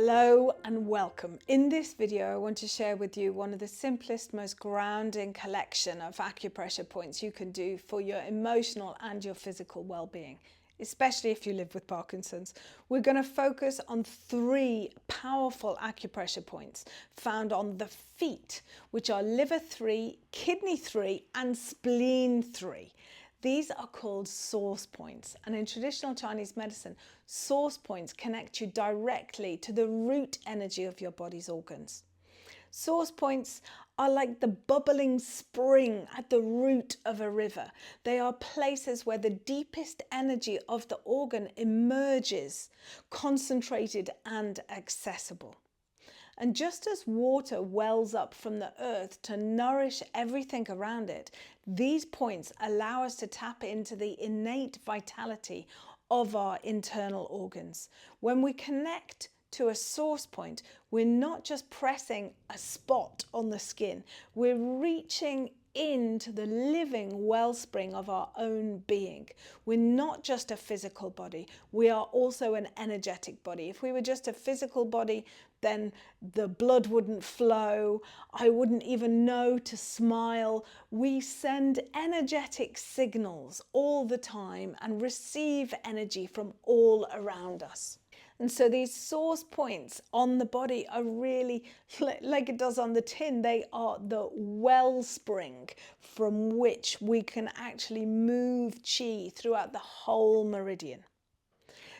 Hello and welcome. In this video I want to share with you one of the simplest, most grounding collection of acupressure points you can do for your emotional and your physical well-being, especially if you live with Parkinson's. We're going to focus on 3 powerful acupressure points found on the feet, which are liver 3, kidney 3 and spleen 3. These are called source points, and in traditional Chinese medicine, source points connect you directly to the root energy of your body's organs. Source points are like the bubbling spring at the root of a river. They are places where the deepest energy of the organ emerges, concentrated and accessible. And just as water wells up from the earth to nourish everything around it, these points allow us to tap into the innate vitality of our internal organs. When we connect to a source point, we're not just pressing a spot on the skin, we're reaching into the living wellspring of our own being. We're not just a physical body, we are also an energetic body. If we were just a physical body, then the blood wouldn't flow, I wouldn't even know to smile. We send energetic signals all the time and receive energy from all around us. And so these source points on the body are really, like it does on the tin, they are the wellspring from which we can actually move chi throughout the whole meridian.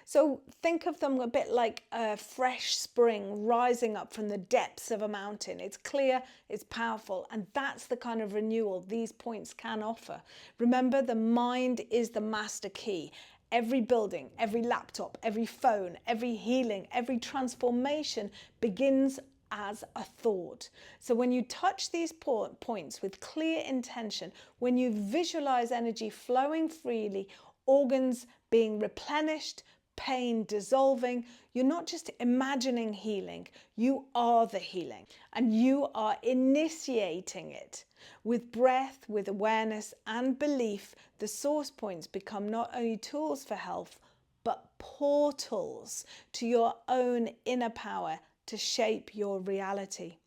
So think of them a bit like a fresh spring rising up from the depths of a mountain. It's clear, it's powerful, and that's the kind of renewal these points can offer. Remember, the mind is the master key. Every building, every laptop, every phone, every healing, every transformation begins as a thought. So when you touch these points with clear intention, when you visualize energy flowing freely, organs being replenished, pain dissolving, you're not just imagining healing, you are the healing, and you are initiating it. With breath, with awareness and belief, the source points become not only tools for health, but portals to your own inner power to shape your reality.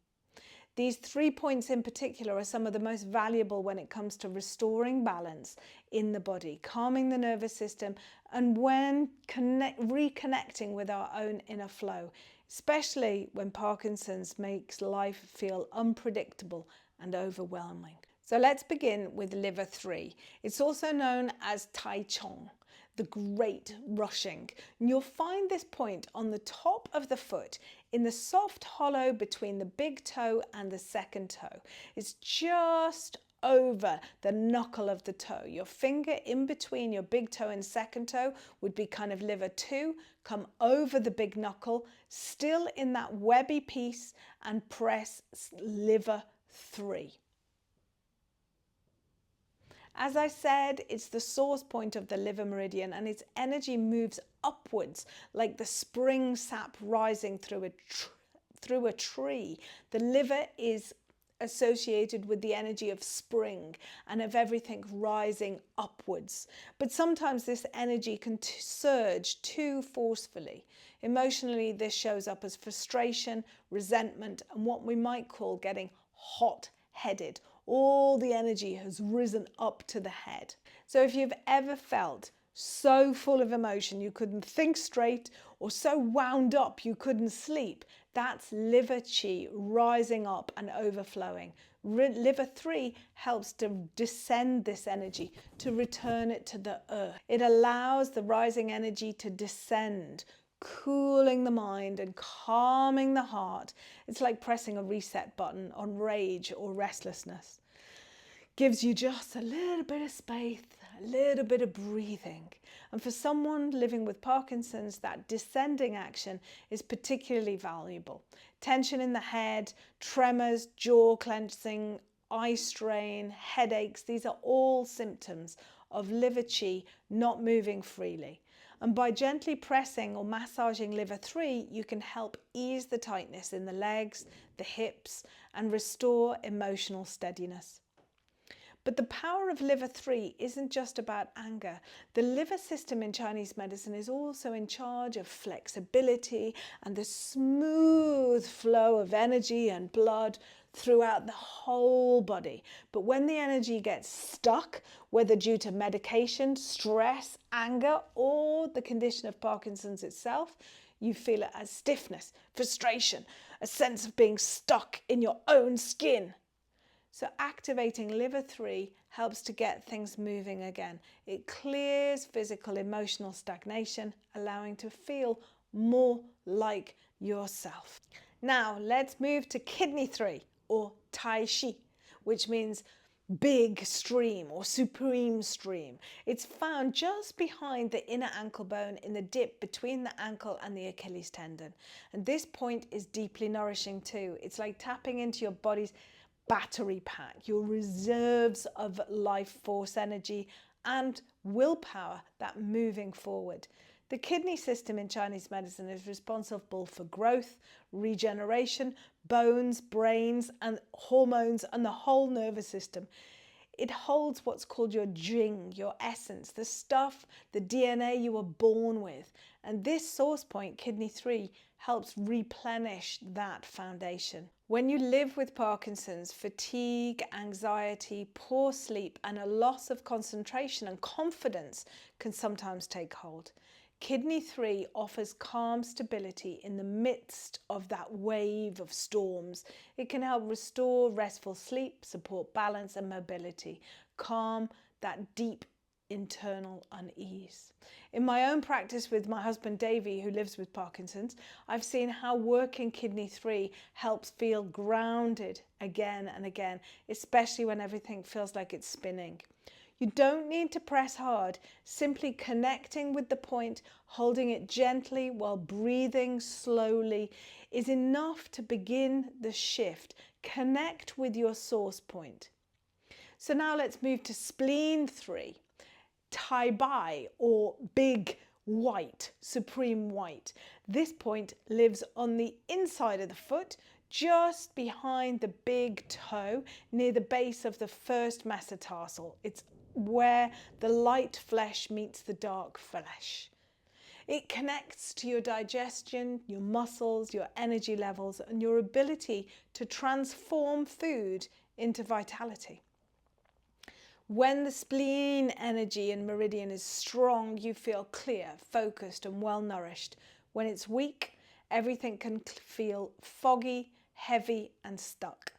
These 3 points in particular are some of the most valuable when it comes to restoring balance in the body, calming the nervous system, and when reconnecting with our own inner flow, especially when Parkinson's makes life feel unpredictable and overwhelming. So let's begin with liver 3. It's also known as Tai Chong, the great rushing. And you'll find this point on the top of the foot in the soft hollow between the big toe and the second toe. It's just over the knuckle of the toe. Your finger in between your big toe and second toe would be kind of liver 2. Come over the big knuckle, still in that webby piece, and press liver 3. As I said, it's the source point of the liver meridian, and its energy moves upwards like the spring sap rising through a tree. The liver is associated with the energy of spring and of everything rising upwards. But sometimes this energy can surge too forcefully. Emotionally, this shows up as frustration, resentment, and what we might call getting hot-headed. All the energy has risen up to the head. So if you've ever felt so full of emotion you couldn't think straight, or so wound up you couldn't sleep, that's liver chi rising up and overflowing. Liver 3 helps to descend this energy, to return it to the earth. It allows the rising energy to descend, cooling the mind and calming the heart. It's like pressing a reset button on rage or restlessness. Gives you just a little bit of space, a little bit of breathing. And for someone living with Parkinson's, that descending action is particularly valuable. Tension in the head, tremors, jaw clenching, eye strain, headaches, these are all symptoms of liver chi not moving freely. And by gently pressing or massaging liver 3, you can help ease the tightness in the legs, the hips, and restore emotional steadiness. But the power of liver 3 isn't just about anger. The liver system in Chinese medicine is also in charge of flexibility and the smooth flow of energy and blood throughout the whole body. But when the energy gets stuck, whether due to medication, stress, anger, or the condition of Parkinson's itself, you feel it as stiffness, frustration, a sense of being stuck in your own skin. So activating liver 3 helps to get things moving again. It clears physical, emotional stagnation, allowing to feel more like yourself. Now let's move to kidney 3, or Tai Chi, which means big stream or supreme stream. It's found just behind the inner ankle bone in the dip between the ankle and the Achilles tendon. And this point is deeply nourishing too. It's like tapping into your body's battery pack, your reserves of life force energy and willpower that moving forward. The kidney system in Chinese medicine is responsible for growth, regeneration, bones, brains, and hormones, and the whole nervous system. It holds what's called your jing, your essence, the stuff, the DNA you were born with. And this source point, kidney 3, helps replenish that foundation. When you live with Parkinson's, fatigue, anxiety, poor sleep, and a loss of concentration and confidence can sometimes take hold. Kidney 3 offers calm stability in the midst of that wave of storms. It can help restore restful sleep, support balance and mobility, calm that deep internal unease. In my own practice with my husband Davey, who lives with Parkinson's, I've seen how working kidney 3 helps feel grounded again and again, especially when everything feels like it's spinning. You don't need to press hard. Simply connecting with the point, holding it gently while breathing slowly is enough to begin the shift. Connect with your source point. So now let's move to spleen 3, Tai Bai, or big white, supreme white. This point lives on the inside of the foot, just behind the big toe, near the base of the first metatarsal. It's where the light flesh meets the dark flesh. It connects to your digestion, your muscles, your energy levels, and your ability to transform food into vitality. When the spleen energy and meridian is strong, you feel clear, focused, and well nourished. When it's weak, everything can feel foggy, heavy, and stuck.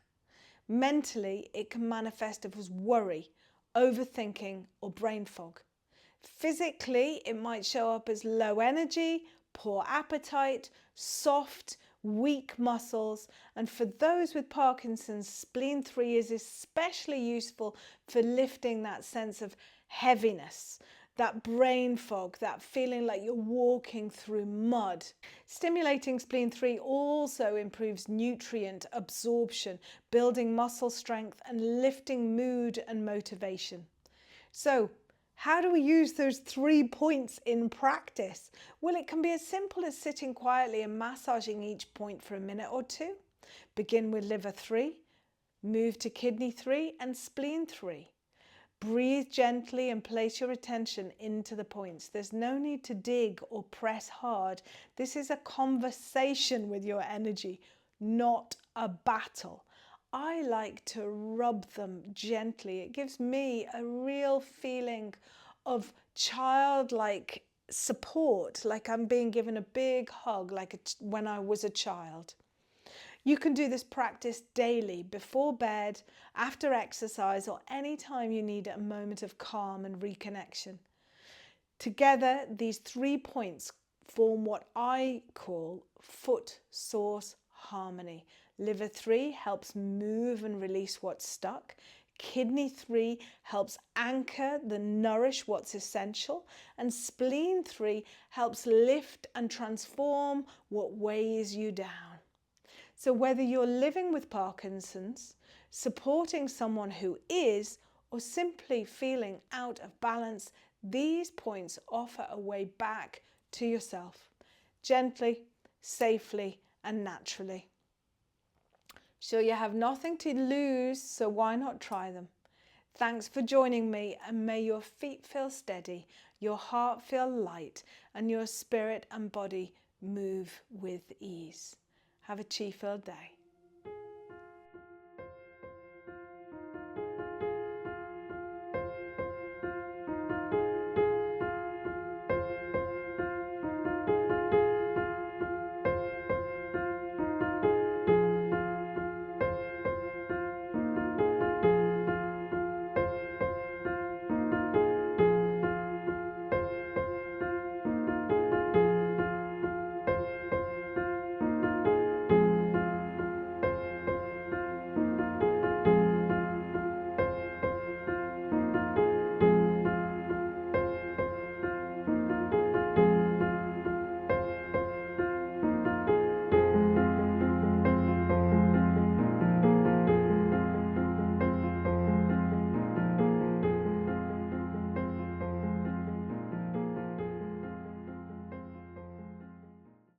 Mentally, it can manifest as worry, overthinking, or brain fog. Physically, it might show up as low energy, poor appetite, soft, weak muscles, and for those with Parkinson's, spleen 3 is especially useful for lifting that sense of heaviness, that brain fog, that feeling like you're walking through mud. Stimulating spleen 3 also improves nutrient absorption, building muscle strength and lifting mood and motivation. So, how do we use those 3 points in practice? Well, it can be as simple as sitting quietly and massaging each point for a minute or two. Begin with liver 3, move to kidney 3 and spleen 3. Breathe gently and place your attention into the points. There's no need to dig or press hard. This is a conversation with your energy, not a battle. I like to rub them gently. It gives me a real feeling of childlike support, like I'm being given a big hug, like when I was a child. You can do this practice daily, before bed, after exercise, or anytime you need a moment of calm and reconnection. Together, these 3 points form what I call foot source harmony. Liver 3 helps move and release what's stuck. Kidney 3 helps anchor the nourish what's essential. And spleen 3 helps lift and transform what weighs you down. So whether you're living with Parkinson's, supporting someone who is, or simply feeling out of balance, these points offer a way back to yourself, gently, safely, and naturally. Sure, you have nothing to lose, so why not try them? Thanks for joining me, and may your feet feel steady, your heart feel light, and your spirit and body move with ease. Have a chi-filled day.